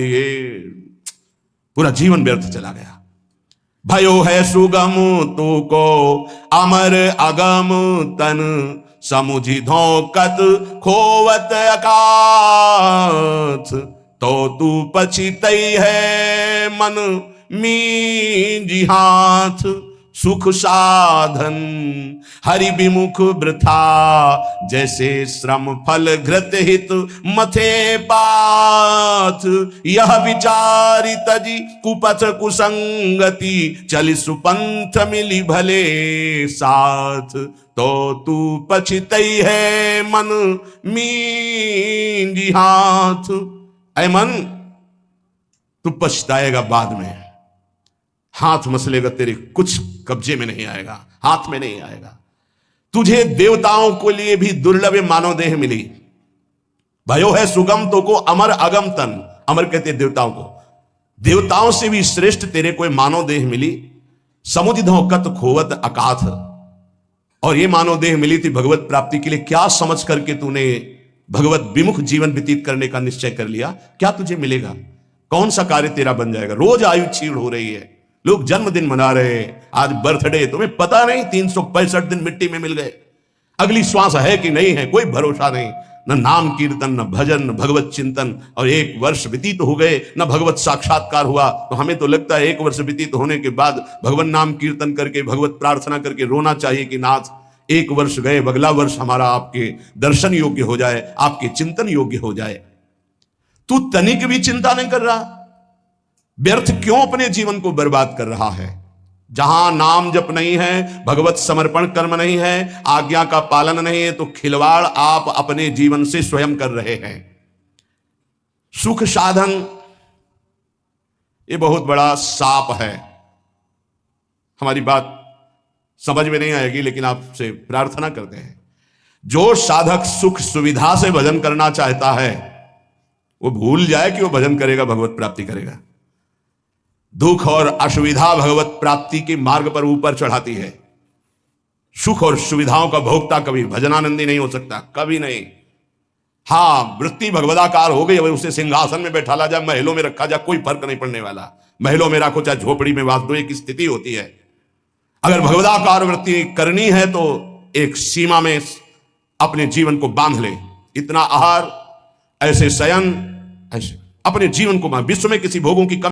ये पूरा जीवन व्यर्थ चला गया। भयो है सुगम तू को अमर अगम तन, समुझी धोकत खोवत अकाथ। तो तू पछितई है मन मींजी हाथ, सुख साधन हरि विमुख वृथा। जैसे श्रम फल घृत हित मथे पाथ, यह विचारी तजी कुपथ कुसंगति। चल सुपंथ मिली भले साथ, तो तू पछितई है मन मींजी हाथ। ऐ मन, तू पछताएगा बाद में, हाथ मसलेगा, तेरे कुछ कब्जे में नहीं आएगा, हाथ में नहीं आएगा। तुझे देवताओं के लिए भी दुर्लभ मानव देह मिली। भयो है सुगम तो को अमर अगम तन, अमर कहते देवताओं को, देवताओं से भी श्रेष्ठ तेरे कोई मानव देह मिली। समुझ धोकत खोवत अकाथ, और ये मानव देह मिली थी भगवत प्राप्ति के लिए। क्या समझ करके तूने भगवत विमुख जीवन व्यतीत करने का निश्चय कर लिया? क्या तुझे मिलेगा? कौन सा कार्य तेरा बन जाएगा? रोज आयु क्षीण हो रही है, लोग जन्मदिन मना रहे हैं, आज बर्थडे, तुम्हें पता नहीं 365 दिन मिट्टी में मिल गए। अगली श्वास है कि नहीं है, कोई भरोसा नहीं। न नाम कीर्तन, न भजन, न भगवत चिंतन, और 1 वर्ष व्यतीत हो गए, न भगवत साक्षात्कार हुआ। तो हमें तो लगता है 1 वर्ष व्यतीत होने के बाद भगवत नाम कीर्तन करके, भगवत प्रार्थना करके रोना चाहिए कि नाथ 1 वर्ष गए, अगला वर्ष हमारा आपके दर्शन योग्य हो जाए, आपके चिंतन योग्य हो जाए। तू तनिक भी चिंता नहीं कर रहा, व्यर्थ क्यों अपने जीवन को बर्बाद कर रहा है? जहां नाम जप नहीं है, भगवत समर्पण कर्म नहीं है, आज्ञा का पालन नहीं है, तो खिलवाड़ आप अपने जीवन से स्वयं कर रहे हैं। सुख साधन ये बहुत बड़ा साप है। हमारी बात समझ में नहीं आएगी, लेकिन आपसे प्रार्थना करते हैं, जो साधक सुख सुविधा से भजन करना चाहता है वो भूल जाए कि वो भजन करेगा, भगवत प्राप्ति करेगा। दुख और असुविधा भगवत प्राप्ति के मार्ग पर ऊपर चढ़ाती है। सुख और सुविधाओं का भोक्ता कभी भजनानंदी नहीं हो सकता, कभी नहीं। हाँ, वृत्ति भगवदाकार हो गई, उसे सिंहासन में बैठा ला जाए, महलों में रखा जाए, कोई फर्क नहीं पड़ने वाला। महलों में रखो चाहे झोपड़ी में वास दो, एक स्थिति होती है। अगर भगवदाकार वृत्ति करनी है तो एक सीमा में अपने जीवन को बांध ले। इतना आहार, ऐसे शयन, ऐसे अपने जीवन को, विश्व में किसी भोगों की